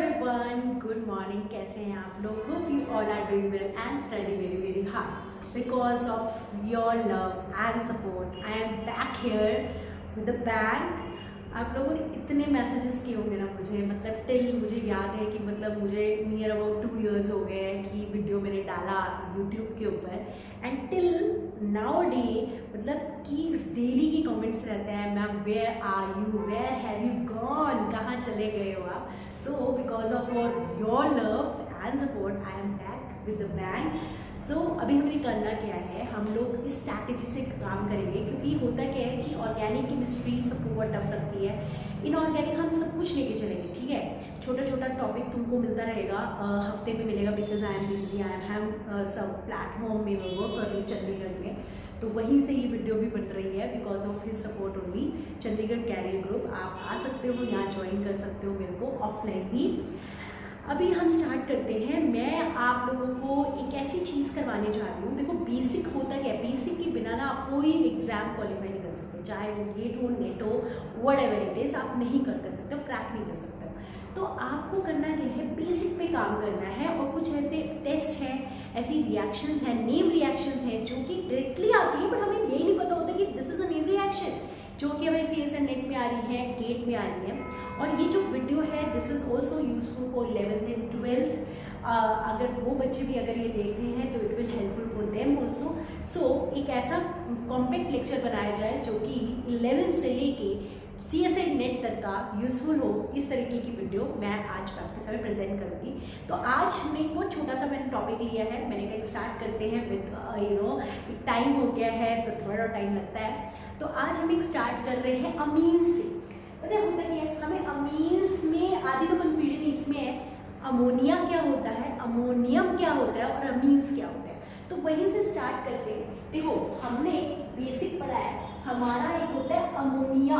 Everyone, good morning. कैसे हैं आप लोग? Hope you all are doing well and study very very hard because of your love and support. I am back here with the bank. आप लोगों ने इतने messages किए होंगे ना मुझे, मतलब टिल मुझे याद है कि मतलब मुझे नियर अबाउट 2 years हो गए हैं कि वीडियो मैंने डाला यूट्यूब के ऊपर, एंड टिल नाउ डे मतलब कि डेली की कमेंट्स रहते हैं, ma'am where are you, where have you gone, कहाँ चले गए हो आप। So because of your love and support I am back with the bang. So अभी हमें करना क्या है, हम लोग इस स्ट्रैटेजी से काम करेंगे क्योंकि होता क्या है कि ऑर्गेनिक केमिस्ट्री सबको बहुत टफ लगती है। इनऑर्गेनिक हम सब कुछ लेके चलेंगे, ठीक है। छोटा छोटा टॉपिक तुमको मिलता रहेगा, हफ्ते में मिलेगा, because I am busy, I have सब प्लेटफॉर्म में मैं वर्क कर रही हूँ चंडीगढ़ में, तो वहीं से ये वीडियो भी बन रही है because of his support only. Chandigarh career group, आप आ सकते हो यहाँ ज्वाइन कर सकते हो मेरे को ऑफलाइन भी। अभी हम स्टार्ट करते हैं। मैं आप लोगों को एक ऐसी चीज़ करवाने जा रही हूँ। देखो बेसिक होता क्या है, बेसिक के बिना ना आप कोई एग्जाम क्वालिफाई नहीं कर सकते, चाहे वो गेट हो, नेट हो, व्हाटएवर इट इज, आप नहीं कर सकते हो, क्रैक नहीं कर सकते हो। तो आपको करना क्या है, बेसिक पे काम करना है। और कुछ ऐसे टेस्ट हैं, ऐसी रिएक्शंस हैं, नेम रिएक्शंस हैं जो कि डायरेक्टली आती है, बट हमें यही नहीं पता होता कि this is a name reaction, जो कि हमारे CSN नेट में आ रही है, गेट में आ रही है। और ये जो वीडियो है this is also useful for 11th and 12th। अगर वो बच्चे भी अगर ये देख रहे हैं तो it will helpful for them also. So एक ऐसा कॉम्पैक्ट लेक्चर बनाया जाए जो कि 11th से लेके CSN नेट तक का यूजफुल हो, इस तरीके की वीडियो मैं आज आपके सामने प्रेजेंट करूँगी। तो आज मैं एक बहुत छोटा सा मैंने टॉपिक लिया है, मैंने कहा स्टार्ट करते हैं विद टाइम हो गया है तो थोड़ा टाइम लगता है। तो आज हम एक स्टार्ट कर रहे हैं अमीन्स से। पता है होता क्या है, हमें अमीन्स में आधी तो कन्फ्यूजन इसमें है, अमोनिया क्या होता है, अमोनियम क्या होता है और अमीन्स क्या होता है। तो वहीं से स्टार्ट करते हैं। देखो हमने बेसिक पढ़ा है, हमारा एक होता है अमोनिया,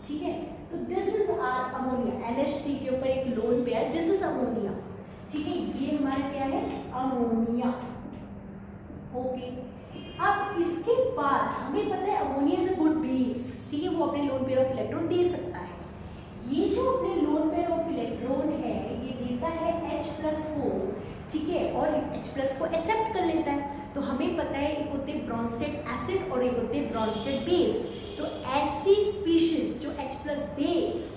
ठीक है। तो this is are ammonia, NH3 के ऊपर एक lone pair, this is ammonia, ठीक है। ये हमारा क्या है, अमोनिया, ओके। अब इसके बाद हमें पता है ammonia is a good base, ठीक है, वो अपने लोन पेयर ऑफ इलेक्ट्रॉन दे सकता है। ये जो अपने लोन पेयर ऑफ इलेक्ट्रॉन है ये देता है H+O, ठीक है, और H+ को एक्सेप्ट कर लेता है। तो हमें पता है एक होते हैं ब्रॉन्स्टेड एसिड और एक होते हैं ब्रॉन्स्टेड बेस। तो ऐसी स्पीशीज जो H+ दे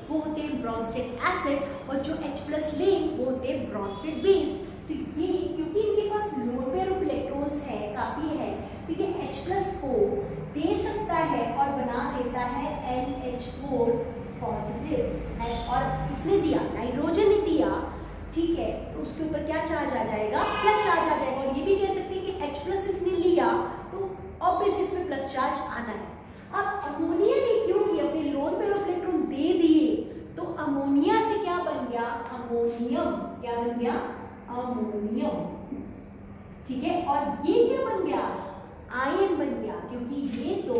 वो होते हैं ब्रॉन्स्टेड एसिड और जो H+ ले वो होते हैं ब्रॉन्स्टेड बेस। तो ये क्योंकि इनके पास लोन पेयर ऑफ इलेक्ट्रॉन्स है, काफी है, तो ये H+ को दे सकता है और बना देता है NH4 पॉजिटिव। और इसने दिया, नाइट्रोजन ने दिया, ठीक है, तो उसके ऊपर क्या चार्ज आ जाएगा, प्लस चार्ज आ जाएगा। और ये भी कह सकते हैं कि H+ इसने लिया तो ऑब्वियसली इसमें प्लस चार्ज आना है। अब अमोनिया ने क्यों कि अपने लोन पेयर ऑफ इलेक्ट्रॉन दे दिए, तो अमोनिया से क्या बन गया, अमोनियम, क्या बन गया, अमोनियम, ठीक है। और ये क्या बन गया, आयन बन गया, क्योंकि ये तो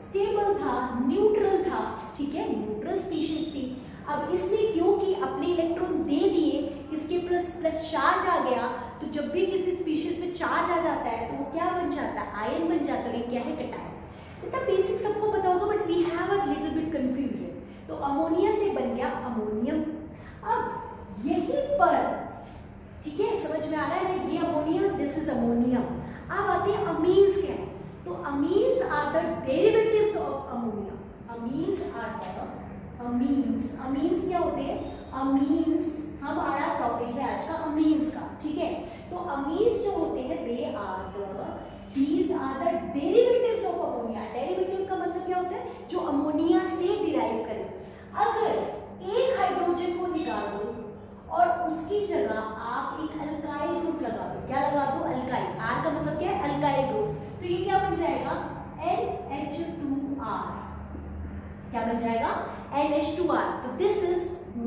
स्टेबल था, न्यूट्रल था, ठीक है, न्यूट्रल स्पीशीज थी। अब इसने क्योंकि अपने इलेक्ट्रॉन दे दिए, इसके प्लस चार्ज आ गया, तो जब भी किसी स्पीशीज में चार्ज आ जाता है तो वो क्या बन जाता है, आयन बन जाता है। क्या है, कैटायन। इतना बेसिक सबको पता होगा, but we have a little bit confusion. तो अमोनिया से बन गया अमोनियम। अब यहीं पर, ठीक है, समझ में आ रहा है ना, ये अमोनिया, दिस इज अमोनियम। अब आते हैं अमीन्स क्या है। तो amines are the derivatives of ammonia. Amines are the amines क्या होते हैं, अमीन्स, हमारा टॉपिक है आज का अमीन्स का, ठीक है। तो अमीन्स जो होते हैं these are the derivatives of ammonia. Derivative का मतलब क्या होता है, जो अमोनिया से डिराइव करें। अगर एक हाइड्रोजन को निकाल दो और उसकी जगह आप एक अल्काइल ग्रुप लगा दो, क्या लगा दो, अल्काइल, R का मतलब क्या है, अल्काइल ग्रुप, तो ये क्या बन जाएगा, NH2R, क्या बन जाएगा, NH2R। तो दिस इज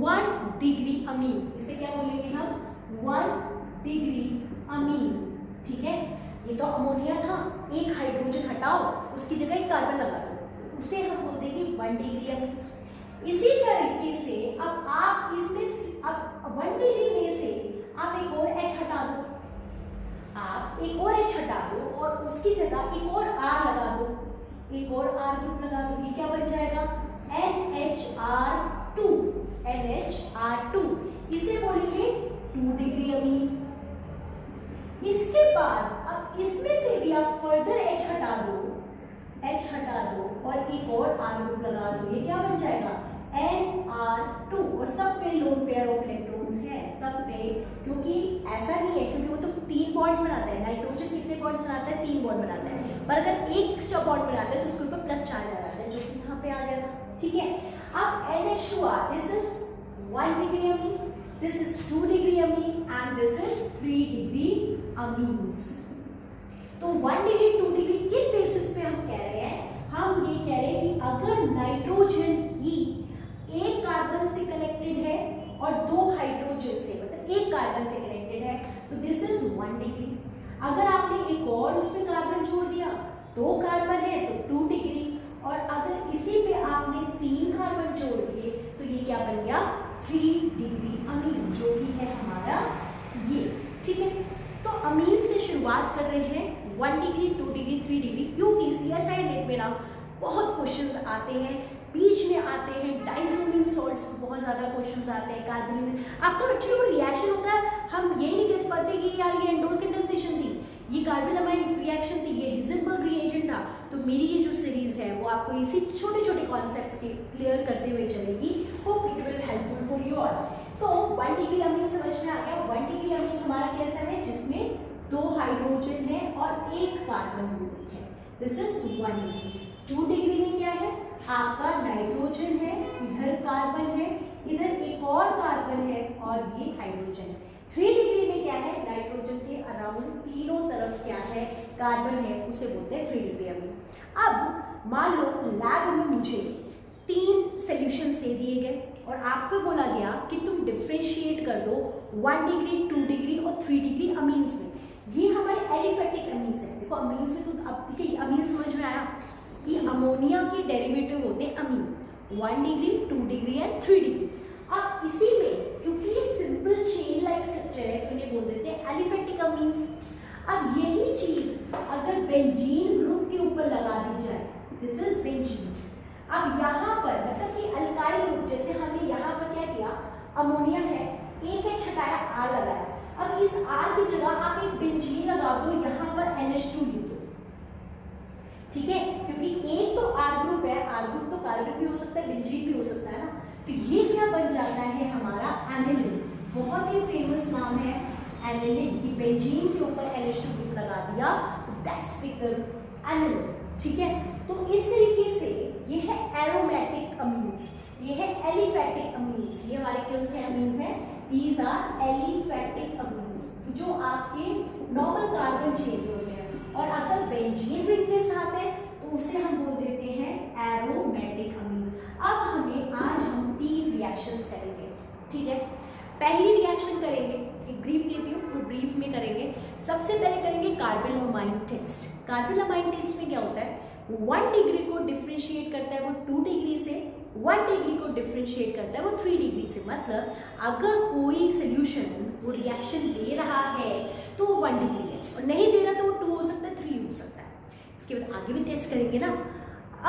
1 डिग्री अमीन, इसे क्या बोलेंगे हम, 1 डिग्री अमीन, ठीक है। ये तो अमोनिया था, एक हाइड्रोजन हटाओ, उसकी जगह एक कार्बन लगा दो, उसे हम बोल देंगे 1 डिग्री अमीन। इसी तरीके से अब आप इसमें अब 1 डिग्री में से आप एक और H हटा दो, आप एक और H हटा दो और उसकी जगह एक और R लगा दो, एक और R ग्रुप लगा दो, ये क्या बन जाएगा, NHR2। इसे बोलेंगे 2 डिग्री अमीन। इसके बाद अब इसमें से भी आप फर्दर H हटा दो और एक और R ग्रुप लगा दो, ये क्या बन जाएगा NR2। और सब पे लोन पेयर ऑफ इलेक्ट्रॉन्स है, सब पे, क्योंकि ऐसा नहीं है, क्योंकि वो तो 3 बॉन्ड्स बनाता है। नाइट्रोजन कितने बॉन्ड्स बनाता है? 3 बॉन्ड बनाता है, पर अगर एक एक्स्ट्रा बॉन्ड बनाता है तो उसके ऊपर प्लस चार्ज आ जाता है, जो कि यहाँ पे आ गया था। ठीक है, अब NH2R, this is 1 degree amine, this is 2 degree amine and this is 3 degree amines. तो 1 डिग्री 2 डिग्री किस बेसिस पे हम कह रहे हैं? हम ये कह रहे हैं कि अगर नाइट्रोजन E एक कार्बन से कनेक्टेड है और 2 हाइड्रोजन से, मतलब एक कार्बन से कनेक्टेड है, तो दिस इज 1 डिग्री। अगर आपने एक और उसमें कार्बन जोड़ दिया, 2 कार्बन है तो 2 डिग्री, और अगर इसी पे आपने 3 कार्बन जोड़ दिए तो ये क्या बन गया 3 डिग्री अमीन, जो कि है हमारा ये। ठीक है, तो अमीन से शुरुआत कर रहे हैं 1 डिग्री 2 डिग्री 3 डिग्री, क्योंकि CSI नेट में ना बहुत क्वेश्चंस आते हैं, बीच में आते हैं डाइसोमीन सॉल्ट्स, बहुत ज़्यादा क्वेश्चंस आते हैं कार्बोनिल। आपका बच्चों को रिएक्शन होता है, हम ये नहीं कह पाते कि यार ये एंडोल कंडेंसेशन थी, ये कार्बोनिल रिएक्शन थी, ये हिजेनबर्ग रिएजेंट था। तो मेरी ये जो सीरीज है वो आपको इसी छोटे छोटे कॉन्सेप्ट्स के क्लियर करते हुए चलेगी। Hope it will helpful for you all. तो 1 डिग्री अमीन समझ में आ गया। 1 डिग्री अमीन हमारा कैसा है? जिसमें 2 हाइड्रोजन है और 1 कार्बन ग्रुप है, दिस इज 1 डिग्री। 2 डिग्री में क्या है? आपका नाइट्रोजन है, इधर कार्बन है, इधर एक और कार्बन है और ये हाइड्रोजन है। 3 डिग्री में क्या है? नाइट्रोजन के अराउंड तीनों तरफ क्या है? कार्बन है, उसे बोलते हैं 3 डिग्री अमीन। अब मान लो लैब में मुझे 3 सॉल्यूशंस दे दिए गए और आपको बोला गया कि तुम डिफरेंशिएट कर दो 1 डिग्री 2 डिग्री और 3 डिग्री अमीन्स में। ये हमारे एलिफेटिक अमीन्स है। देखो अमीन्स में तो अब देखिए अमीन समझ में आया कि अमोनिया के डेरिवेटिव होते हैं अमीन, 1 डिग्री 2 डिग्री एंड 3 डिग्री। अब इसी में क्योंकि ये सिंपल चेन लाइक स्ट्रक्चर है तो इन्हें बोल देते हैं एलिफेटिक अमीन्स। अब यही चीज अगर बेंजीन ग्रुप के ऊपर लगा दी जाए, दिस इज बेंजीन। अब यहाँ पर मतलब कि अल्काइल ग्रुप, जैसे हमने यहाँ पर क्या किया, अमोनिया है, एक है छटाया R लगाया, अब इस R की जगह आप एक बेंजीन लगा दो, यहाँ पर NH2 लिख दो। ठीक है, क्योंकि एक तो R ग्रुप है, R ग्रुप तो कार्बन भी हो सकता है, बेंजीन भी हो सकता है ना, तो ये क्या बन जाता है हमारा एनिलिन। बहुत ही फेमस नाम है एनिलिन, कि बेंजीन के ऊपर NH2 ग्रुप लगा दिया तो दैट्स बिकम एनिलिन। ठीक है, तो इस तरीके से ये है एरोमेटिक अमीन्स, ये है एलिफेटिक अमीन्स। ये हमारे कौन से अमीन्स हैं? दीज आर एलिफेटिक अमीन्स, जो आपके नॉर्मल कार्बन चेन में होते हैं। और अगर बेंजीन रिंग के साथ है तो उसे हम बोल देते हैं एरोमेटिक अमीन। अब आज हम 3 रिएक्शंस करेंगे। ठीक है, पहली रिएक्शन करेंगे, एक ब्रीफ देती हूँ, फिर ब्रीफ में करेंगे। सबसे पहले करेंगे कार्बोनिल टेस्ट। कार्बोनिल टेस्ट में क्या होता है? 1 डिग्री को डिफरेंशिएट करता है वो 2 डिग्री से, 1 डिग्री को डिफरेंशिएट करता है वो 3 डिग्री से। मतलब अगर कोई सोल्यूशन वो रिएक्शन दे रहा है तो 1 डिग्री है, और नहीं दे रहा तो वो 2 हो सकता है, 3 हो सकता है। इसके बाद आगे भी टेस्ट करेंगे ना।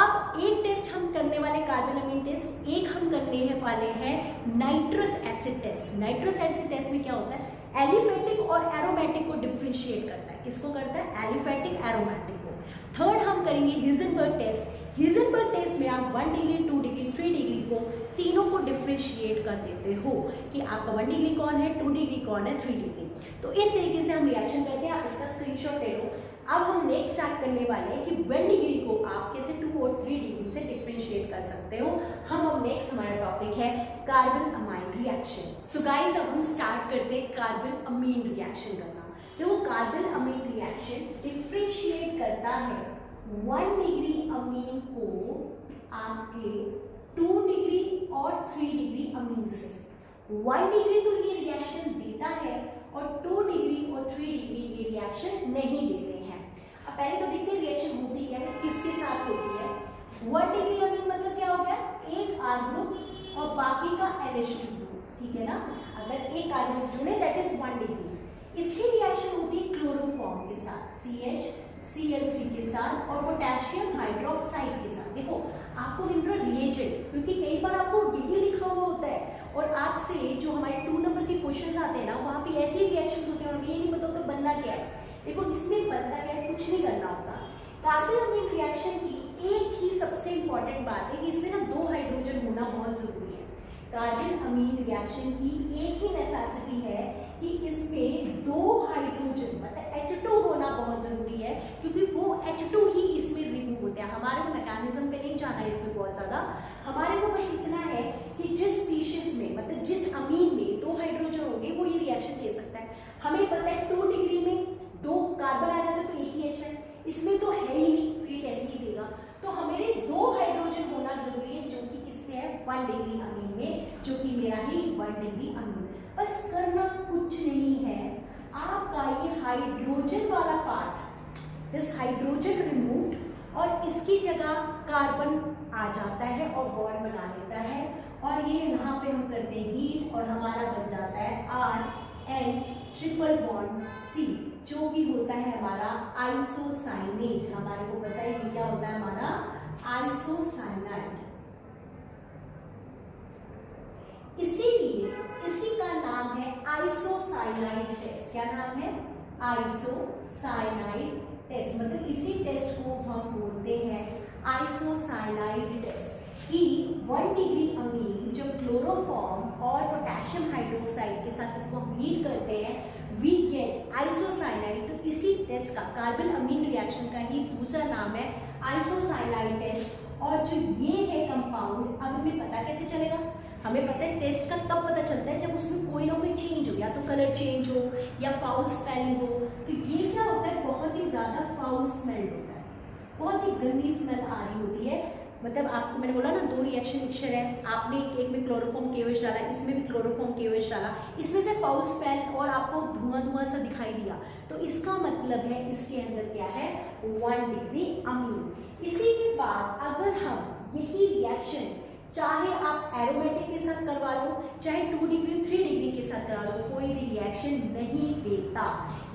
अब एक टेस्ट हम करने वाले कार्बोनिल टेस्ट, एक हम करने वाले हैं nitrous acid test. Nitrous acid test में क्या होता है? एलिफेटिक और एरोमेटिक को डिफरेंशिएट करता है। किसको करता है? एलिफेटिक एरोमेटिक को। थर्ड हम करेंगे हिजेनबर्ग टेस्ट। हिजेनबर्ग टेस्ट में आप 1 डिग्री 2 डिग्री 3 डिग्री को तीनों को डिफरेंशिएट कर देते हो कि आपका 1 डिग्री कौन है, 2 डिग्री कौन है, 3 डिग्री। तो इस तरीके से हम रिएक्शन करते हैं। आप इसका स्क्रीनशॉट ले लो। अब हम नेक्स्ट स्टार्ट करने वाले हैं कि 1 डिग्री को आप कैसे 2 और 3 डिग्री से डिफरेंशिएट कर सकते हो। हम अब नेक्स्ट हमारा टॉपिक है carbon amine reaction. So guys, अब हम स्टार्ट करते हैं कार्बन अमीन रिएक्शन करना। देखो कार्बन अमीन रिएक्शन डिफरेंशिएट करता है 1 डिग्री अमीन को आपके 2 डिग्री और 3 डिग्री अमीन से। 1 डिग्री तो ये रिएक्शन देता है और 2 डिग्री और 3 डिग्री ये रिएक्शन नहीं देते हैं। अब पहले तो देखते हैं रिएक्शन होती क्या है, किसके साथ होती है। 1 डिग्री अमीन मतलब क्या हो गया? एक R ग्रुप और बाकी का NH2 ग्रुप। ठीक है ना, अगर एक कार्बन से जुड़े दैट इज 1 डिग्री। इसकी रिएक्शन होती है क्लोरोफॉर्म के साथ, CH Cl3 के साथ और पोटेशियम हाइड्रोक्साइड के साथ। देखो आपको मिल रहा रिएजेंट, क्योंकि कई बार आपको यही लिखा हुआ होता है और आपसे जो हमारे 2 नंबर क्वेश्चंस आते हैं ना वहाँ पे ऐसे रिएक्शंस होते हैं और ये नहीं पता होता बनना क्या है। देखो इसमें बनना क्या है, कुछ नहीं करना होता। कार्बन अमीन रिएक्शन की एक ही सबसे इंपॉर्टेंट बात है कि इसमें ना 2 हाइड्रोजन होना बहुत जरूरी है। कार्बन अमीन रिएक्शन की एक ही नेसेसिटी है कि इसमें 2 हाइड्रोजन मतलब H2 होना बहुत जरूरी है, क्योंकि वो H2 ही इसमें रिमूव होते हैं। हमारे को मैकेनिज्म पे नहीं जाना है इसमें बहुत ज्यादा, हमारे को बस इतना है कि जिस स्पीशीज में मतलब जिस अमीन में 2 हाइड्रोजन होंगे वो ये रिएक्शन दे सकता है। हमें पता है 2 डिग्री में 2 कार्बन आ जाते तो एक ही H है, इसमें तो है ही नहीं तो ये कैसे ही देगा। तो हमें 2 हाइड्रोजन होना जरूरी है, जो कि किसमें है 1 डिग्री अमीन में, जो कि मेरा ही 1 डिग्री अमीन। बस करना कुछ नहीं है, आपका ये हाइड्रोजन वाला पार्ट, दिस हाइड्रोजन रिमूव्ड, और इसकी जगह कार्बन आ जाता है और बॉन्ड बना लेता है, और ये यहाँ पे हम करते हैं हीट और हमारा बन जाता है RN ट्रिपल बॉन्ड C, जो भी होता है हमारा आइसोसाइनेट। हमारे को पता है ये क्या होता है हमारा आइसोसाइनाइड। इसीलिए इसी का नाम है आइसोसाइनाइड टेस्ट। क्या नाम है? Isocyanide test. मतलब इसी टेस्ट को हम बोलते हैं आइसोसाइनाइड टेस्ट कि 1 डिग्री अमीन जब क्लोरोफॉर्म और पोटेशियम हाइड्रोक्साइड के साथ इसको हम हीट करते हैं वी गेट आइसोसाइनाइड। तो इसी टेस्ट का कार्बन अमीन रिएक्शन का ही दूसरा नाम है आइसोसाइनाइड टेस्ट। और जो ये है कंपाउंड, अब हमें पता कैसे चलेगा? हमें पता है टेस्ट का तब पता चलता है जब उसमें कोई ना कोई चेंज हो, या तो कलर चेंज हो या फाउल स्मेलिंग हो। तो ये क्या होता है, बहुत ही ज्यादा फाउल स्मेल होता है, बहुत ही गंदी स्मेल आ रही होती है। मतलब आपको मैंने बोला ना 2 रिएक्शन मिक्सचर है, आपने एक में क्लोरोफॉर्म KOH डाला, इसमें भी क्लोरोफॉर्म KOH डाला, इसमें से फाउल स्मेल और आपको धुआं धुआं सा दिखाई दिया, तो इसका मतलब है इसके अंदर क्या है 1 डिग्री अमीन। इसी के बाद अगर हम यही रिएक्शन चाहे आप एरोमेटिक के साथ करवा लो, चाहे 2 डिग्री 3 डिग्री के साथ करा लो, कोई भी रिएक्शन नहीं देता।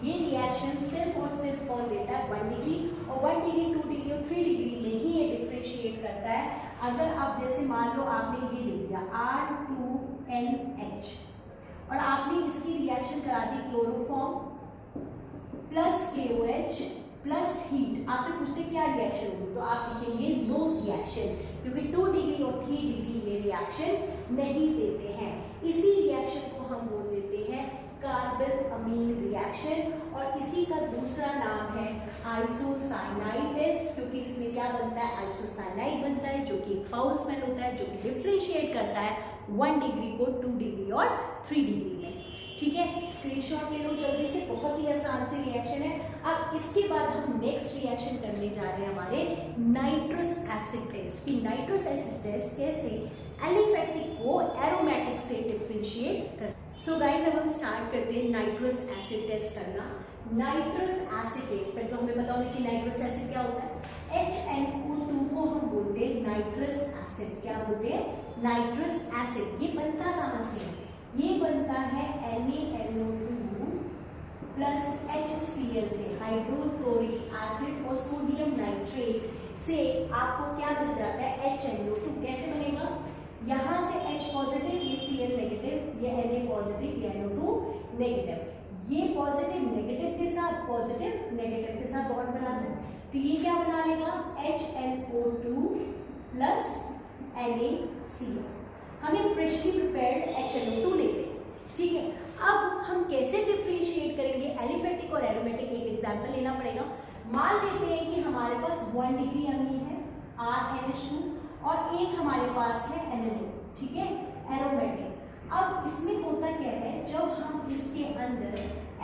ये रिएक्शन सिर्फ और सिर्फ कौन देता है 1 डिग्री, और 1 डिग्री 2 डिग्री और 3 डिग्री में ही ये डिफ्रेंशिएट करता है। अगर आप जैसे मान लो आपने ये दे दिया R2NH और आपने इसकी रिएक्शन करा दी chloroform plus KOH plus heat, आपसे पूछते क्या रिएक्शन होगी, तो आप लिखेंगे नो रिएक्शन, क्योंकि 2 डिग्री और 3 डिग्री ये रिएक्शन नहीं देते हैं। इसी रिएक्शन को हम बोल देते हैं कार्बन अमीन रिएक्शन, और इसी का दूसरा नाम है आइसोसाइनाइड टेस्ट, क्योंकि इसमें क्या बनता है आइसोसाइनाइड बनता है, जो कि एक फाउल स्मेल होता है, जो कि डिफ्रेंशिएट करता है 1 डिग्री को 2 डिग्री और 3 डिग्री में। ठीक है, स्क्रीनशॉट ले लो जल्दी से, बहुत ही आसान से रिएक्शन है। अब इसके बाद हम नेक्स्ट रिएक्शन करने जा रहे हैं हमारे नाइट्रस एसिड टेस्ट की। नाइट्रस एसिड टेस्ट कैसे एलिफेटिक को एरोमेटिक से डिफरेंशिएट कर। सो गाइस अब हम स्टार्ट करते हैं नाइट्रस एसिड टेस्ट करना। नाइट्रस एसिड टेस्ट पहले तो हमें बताओ नीचे नाइट्रस एसिड क्या होता है। HNO2 को हम बोलते हैं नाइट्रस एसिड। क्या बोलते हैं? Nitrous acid. ये बनता कहाँ से है? ये बनता है NaNO2 प्लस HCl से, हाइड्रोक्लोरिक एसिड और सोडियम नाइट्रेट से आपको क्या मिल जाता है HNO2। कैसे बनेगा? यहाँ से H पॉजिटिव, ये Cl नेगेटिव, ये Na पॉजिटिव, ये NO2 नेगेटिव। ये पॉजिटिव नेगेटिव के साथ पॉजिटिव नेगेटिव के साथ बॉन्ड बना दो, तो ये क्या बना लेगा HNO2 प्लस NaCl। हमें फ्रेशली प्रिपेयर्ड HNO2 लेते हैं। ठीक है, अब हम कैसे डिफरेंशिएट करेंगे एलिफेटिक और एरोमेटिक? एक एग्जांपल लेना पड़ेगा। मान लेते हैं कि हमारे पास 1 डिग्री अमीन है RNH2 और एक हमारे पास है NO2। ठीक है, एरोमेटिक। अब इसमें होता क्या है, जब हम इसके अंदर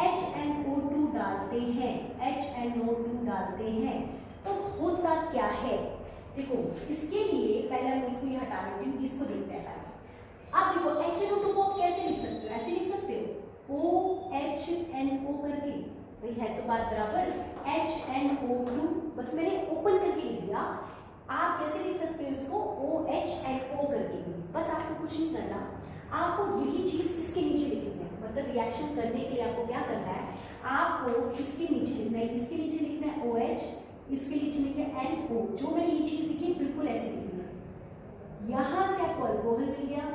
HNO2 डालते हैं, HNO2 डालते हैं तो होता क्या है? देखो इसके लिए पहले हम इसको ये हटा लेते हैं, इसको देखते हैं। अब देखो HNO2 को आप कैसे लिख सकते हो? ऐसे लिख सकते हो OHNO करके, भाई है तो बात बराबर। HNO2 बस मैंने ओपन करके लिख दिया। आप कैसे लिख सकते हो इसको? OHNO करके। बस आपको कुछ नहीं करना, आपको यही चीज इसके नीचे लिखनी है। मतलब रिएक्शन करने के लिए आपको क्या करना है, आपको इसके नीचे लिखना है, इसके नीचे लिखना है OH, इसके नीचे लिखना है NO। जो मैंने ये चीज लिखी है बिल्कुल ऐसे लिखनी है। यहाँ से आपको अल्कोहल मिल गया,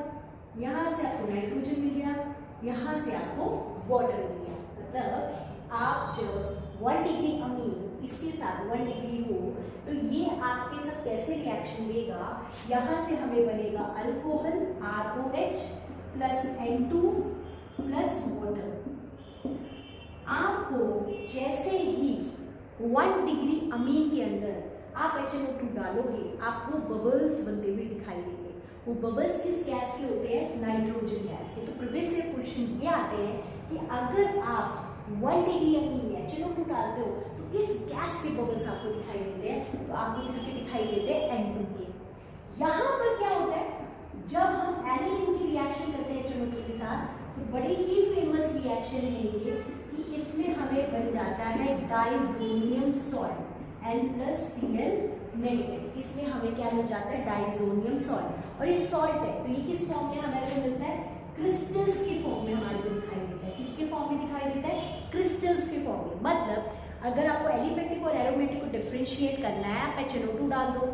यहाँ से आपको नाइट्रोजन मिल गया, यहाँ से आपको वाटर मिल गया। मतलब आप जब 1 डिग्री अमीन इसके साथ 1 डिग्री हो तो ये आपके साथ कैसे रिएक्शन देगा, यहाँ से हमें बनेगा alcohol ROH plus N2 plus water. आपको जैसे ही 1 डिग्री अमीन के अंदर आप HNO2 डालोगे आपको बबल्स बनते हुए दिखाई देंगे। वो बबल्स किस गैस के होते हैं? नाइट्रोजन गैस के। तो प्रीवियस ईयर क्वेश्चन ये आते हैं कि अगर आप 1 डिग्री अमीन में HNO2 डालते हो तो किस गैस के बबल्स आपको दिखाई देते हैं? तो आपको किसके दिखाई देते हैं? N2 के। यहाँ पर क्या होता है, जब हम एनिलीन की रिएक्शन करते हैं HNO2 के साथ तो बड़ी ही फेमस रिएक्शन है ये कि इसमें हमें बन जाता है डाइजोनियम सॉल्ट N+Cl नेगेटिव। इसमें हमें क्या मिल जाता है? Diazonium salt. और ये सॉल्ट है तो ये किस फॉर्म में हमारे को मिलता है? क्रिस्टल्स के फॉर्म में हमारे को दिखाई देता है। किसके फॉर्म में दिखाई देता है? क्रिस्टल्स के फॉर्म में। मतलब अगर आपको एलिफेटिक और एरोमेटिक को डिफरेंशिएट करना है आप HNO2 डाल दो।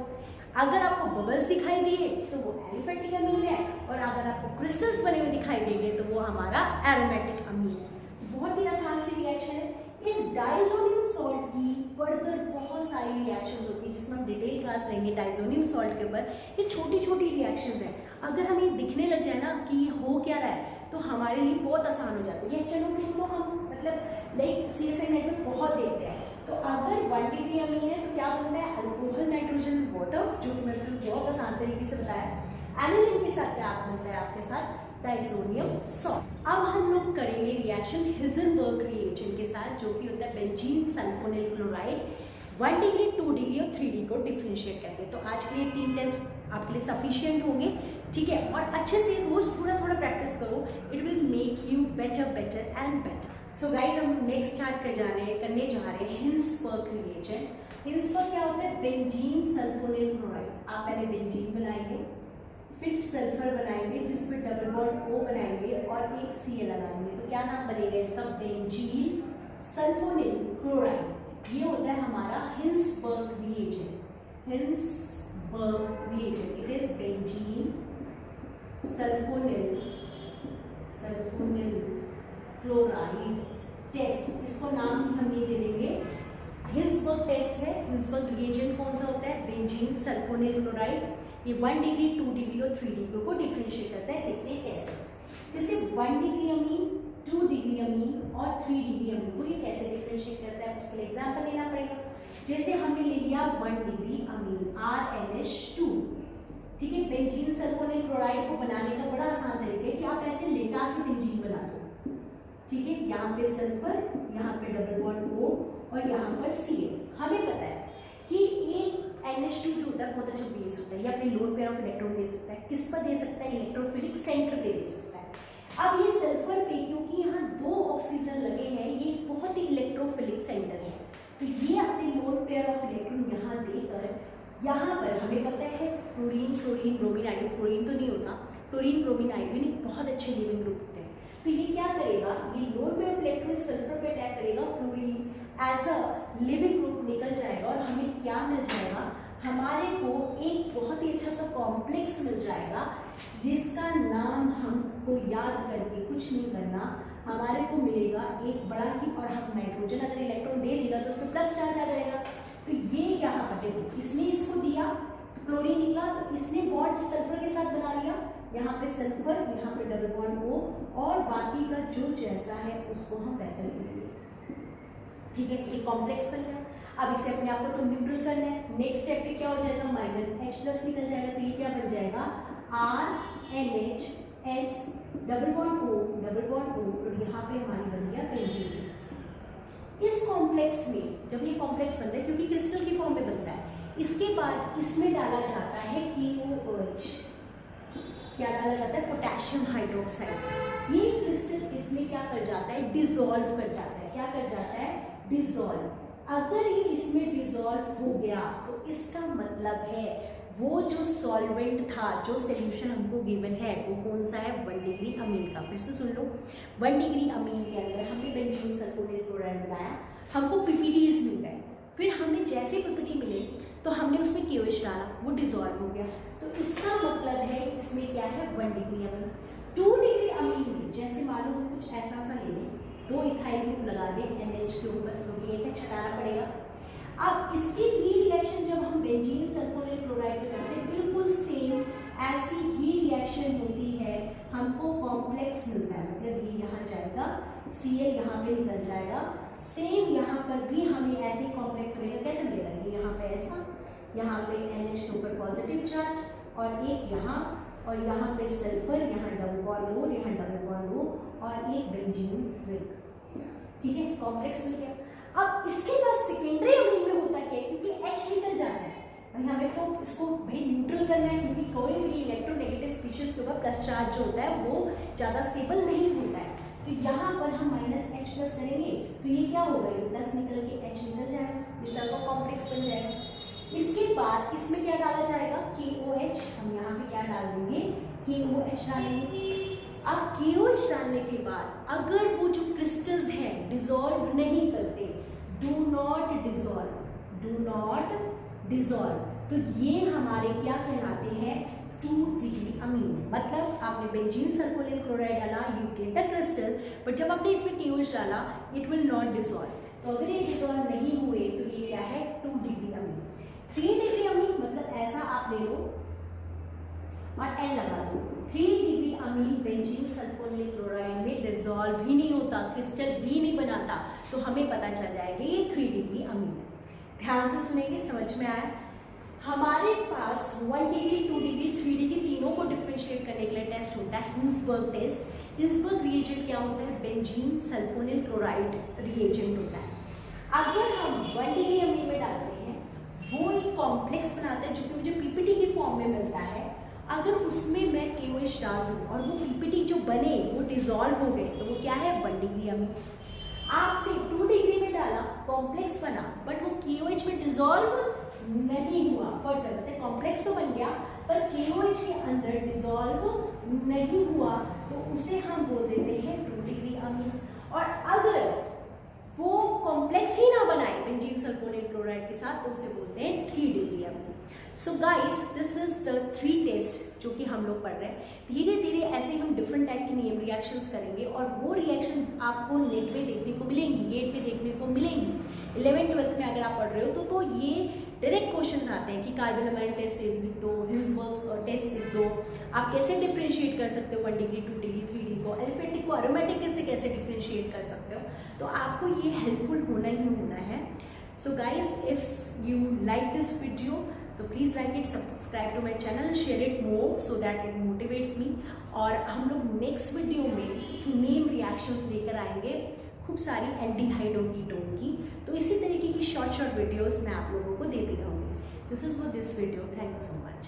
अगर आपको बबल्स दिखाई दिए तो वो एलिफेटिक अमीन है, और अगर आपको क्रिस्टल्स बने हुए दिखाई देंगे तो वो हमारा एरोमेटिक अमीन है। बहुत ही आसान सी रिएक्शन है। इस डाइजोनियम सॉल्ट की फर्दर बहुत सारी रिएक्शंस होती है जिसमें हम डिटेल क्लास लेंगे डाइजोनियम सॉल्ट के ऊपर। ये छोटी छोटी रिएक्शंस हैं, अगर हमें दिखने लग जाए ना कि हो क्या रहा है तो हमारे लिए बहुत आसान हो जाता है। ये HNO2 तो हम मतलब लाइक CSI नेट में बहुत देखते हैं। तो अगर 1 डिग्री अमीन है तो क्या बनता है? अल्कोहल नाइट्रोजन वाटर, जो कि मैंने बहुत आसान तरीके से बताया। एनिलीन के साथ क्या बनता है आपके साथ? Diazonium salt. अब हम लोग करेंगे रिएक्शन हिजेनबर्ग रिएजेंट के साथ, जो कि होता है benzene sulfonyl chloride. 1 degree 2 degree और 3 डिग्री को डिफरेंशिएट करेंगे। तो आज के लिए 3 टेस्ट आपके लिए सफिशिएंट होंगे, ठीक है। और अच्छे से रोज थोड़ा थोड़ा प्रैक्टिस करो, it will make you better and better. So guys हम नेक्स्ट स्टार्ट करने जा रहे हैं हिंसबर्ग रिएजेंट। हिंसबर्ग क्या होता है? Benzene sulfonyl chloride. आप पहले बेंजीन बनाएंगे, फिर सल्फर बनाएंगे जिसमें डबल बॉन्ड O बनाएंगे और एक Cl लगा देंगे। तो क्या नाम बनेगा इसका? Benzene sulfonyl chloride. ये होता है हमारा Hinsberg reagent. Hinsberg reagent it is benzene sulfonyl chloride test. इसको नाम हम ये दे देंगे हिंसबर्ग टेस्ट है। हिंसबर्ग रिएजेंट कौन सा होता है? Benzene sulfonyl chloride. ये 1 डिग्री 2 डिग्री और 3 डिग्री को डिफरेंशिएट करता है। देखते कैसे। जैसे 1 डिग्री अमीन, 2 डिग्री अमीन और 3 डिग्री अमीन को ये कैसे डिफरेंशिएट करता है उसके लिए एग्जांपल लेना पड़ेगा। जैसे हमने ले लिया 1 डिग्री अमीन RNH2, ठीक है। बेंजीन सल्फोनिल क्लोराइड को बनाने का बड़ा आसान तरीका है कि आप ऐसे लेटा के बेंजीन बना दो, ठीक है। यहाँ पे सल्फर, यहाँ पे डबल बॉन्ड O और यहाँ पर Cl। हमें पता है कि एक NH2 जो होता है बहुत अच्छा बेस होता है, या अपने लोन पेयर ऑफ इलेक्ट्रॉन दे सकता है। किस पर दे सकता है? इलेक्ट्रोफिलिक सेंटर पे दे सकता है। अब ये सल्फर पे क्योंकि यहाँ 2 ऑक्सीजन लगे हैं, ये बहुत ही इलेक्ट्रोफिलिक सेंटर है, तो ये अपने लोन पेयर ऑफ इलेक्ट्रॉन यहाँ देकर यहाँ पर हमें पता है chlorine, chlorine, bromine, iodine. Fluorine तो नहीं होता, क्लोरीन, ब्रोमीन, आयोडीन बहुत अच्छे लिविंग ग्रुप होते हैं। तो ये क्या करेगा? ये lone pair of electron sulphur पे अटैक करेगा, chlorine as a living group निकल जाएगा और हमें क्या मिल जाएगा? हमारे को एक बहुत ही अच्छा सा कॉम्प्लेक्स मिल जाएगा जिसका नाम हमको याद करके कुछ नहीं करना। हमारे को मिलेगा एक बड़ा ही, और हम नाइट्रोजन अगर इलेक्ट्रॉन दे देगा तो उस पर प्लस चार्ज आ जाएगा। तो ये यहाँ पर इसने इसको दिया, क्लोरीन निकला, तो इसने बॉन्ड सल्फर के साथ बना लिया। यहाँ पे सल्फर, यहाँ पे डबल बॉन्ड O और बाकी का जो जैसा है उसको हम वैसा लेंगे, ठीक है। ये कॉम्प्लेक्स बन गया। अब इसे अपने आप को तो न्यूट्रल करना है। नेक्स्ट स्टेप पे क्या हो जाएगा? -H+ निकल जाएगा। तो ये क्या बन जाएगा? RNHS डबल बॉन्ड O और यहाँ पे हमारी बन गया बेंजीन। इस कॉम्प्लेक्स में जब ये कॉम्प्लेक्स बनता है, क्योंकि क्रिस्टल की फॉर्म में बनता है, इसके बाद इसमें डाला जाता है KOH। क्या डाला जाता है? Potassium hydroxide. ये क्रिस्टल इसमें क्या कर जाता है? डिसॉल्व कर जाता है। क्या कर जाता है? डिसॉल्व। अगर ये इसमें डिसॉल्व हो गया तो इसका मतलब है वो जो सॉल्वेंट था, जो सोल्यूशन हमको गिवन है, वो कौन सा है? 1 डिग्री अमीन का। फिर से सुन लो, 1 डिग्री अमीन के अंदर हमने बेंजीन सल्फोनिल क्लोराइड बनाया, हमको PPTs मिल गए। फिर हमने जैसे PPT मिले तो हमने उसमें KOH डाला, वो डिसॉल्व हो गया। तो इसका मतलब है इसमें क्या है? 1 डिग्री अमीन। 2 डिग्री अमीन में जैसे मालूम NH के ऊपर, क्योंकि एक H हटाना पड़ेगा। अब इसकी भी रिएक्शन जब हम बेंजीन सल्फोनिल क्लोराइड में करते हैं, बिल्कुल सेम ऐसी ही रिएक्शन होती है, हमको कॉम्प्लेक्स मिलता है, मतलब ये यहाँ जाएगा, Cl यहाँ पे निकल जाएगा, सेम यहाँ पर भी हमें ऐसे कॉम्प्लेक्स मिलेगा। कैसे मिलेगा? ये यहाँ पे ऐसा, यहाँ पे NH के ऊपर पॉजिटिव चार्ज और एक यहाँ, और यहाँ पे सल्फर, यहाँ डबल बॉन्ड O, यहाँ डबल बॉन्ड O और एक बेंजीन रिंग। ठीक है, कॉम्प्लेक्स मिल गया। अब इसके बाद सेकेंडरी अमीन में होता क्या है, क्योंकि H निकल जाता है भाई, हमें तो इसको भाई न्यूट्रल करना है, क्योंकि कोई भी इलेक्ट्रोनेगेटिव स्पीशीज के ऊपर प्लस चार्ज जो होता है वो ज़्यादा स्टेबल नहीं होता है। तो यहाँ पर हम -H प्लस करेंगे तो ये क्या होगा, ये प्लस निकल के H निकल जाएगा, इस तरह का कॉम्प्लेक्स बन जाएगा। इसके बाद इसमें क्या डाला जाएगा, KOH, हम यहाँ पे क्या डाल देंगे, KOH डालेंगे। अब KOH डालने के बाद अगर वो जो क्रिस्टल्स हैं डिसॉल्व नहीं करते, डू नॉट डिसॉल्व, तो ये हमारे क्या कहलाते हैं, 2 डिग्री अमीन। मतलब आपने बेंजीन सल्फोनिल क्लोराइड डाला, you get a crystal, but जब आपने इसमें KOH डाला इट विल नॉट डिसॉल्व। तो अगर ये डिसॉल्व नहीं हुए तो ये क्या है, 2 डिग्री अमीन। 3 डिग्री अमीन मतलब ऐसा आप ले लो और N लगा दो, 3 डिग्री अमीन बेंजीन सल्फोनिल क्लोराइड में डिसॉल्व ही नहीं होता, क्रिस्टल ही नहीं बनाता, तो हमें पता चल जाएगा ये 3 डिग्री अमीन है। ध्यान से सुनेंगे, समझ में आया। हमारे पास 1 डिग्री, 2 डिग्री, 3 डिग्री तीनों को डिफ्रेंशिएट करने के लिए टेस्ट होता है हिल्सबर्ग टेस्ट। हिल्सबर्ग रिएजेंट क्या होता है, बेंजीन सल्फोनिल क्लोराइड रिएजेंट होता है। अगर हम 1 डिग्री अमीन में डालते हैं, वो एक कॉम्प्लेक्स बनाता है जो कि मुझे PPT की फॉर्म में मिलता है। अगर उसमें मैं KOH डाल दूँ और वो PPT जो बने वो डिसॉल्व हो गए, तो वो क्या है, 1 डिग्री अमीन। आपने 2 डिग्री में डाला, कॉम्प्लेक्स बना, बट वो KOH में डिसॉल्व नहीं हुआ, फर्दर मतलब कॉम्प्लेक्स तो बन गया पर KOH के अंदर डिसॉल्व नहीं हुआ, तो उसे हम बोल देते हैं 2 डिग्री अमीन। और अगर वो कॉम्प्लेक्स ही ना बनाए बेंजीन सल्फोनिल क्लोराइड के साथ, तो उसे बोलते हैं 3 degree amine. So guys, this is the 3 test जो कि हम लोग पढ़ रहे हैं। धीरे धीरे ऐसे हम डिफरेंट टाइप की नेम रिएक्शंस करेंगे और वो रिएक्शन आपको नेट पे देखने को मिलेंगी, गेट पे देखने को मिलेंगी। 11th-12th में अगर आप पढ़ रहे हो तो ये डायरेक्ट क्वेश्चन आते हैं कि कार्बोनिल टेस्ट लिख दो, हिल्सबर्ग टेस्ट लिख दो, आप कैसे डिफ्रेंशिएट कर सकते हो 1 डिग्री, 2 डिग्री, 3 डिग्री को, एलिफेटिक को एरोमेटिक कैसे डिफ्रेंशिएट कर सकते हो। तो आपको ये हेल्पफुल होना ही होना है। So guys, if you like this video, so please like it, subscribe to my channel, share it more so that it motivates me। और हम लोग नेक्स्ट वीडियो में नेम रिएक्शंस लेकर आएंगे, खूब सारी एल्डिहाइड और कीटोन की। तो इसी तरीके की शॉर्ट वीडियोस मैं आप लोगों को देती रहूँगी। This is for this video, thank you so much.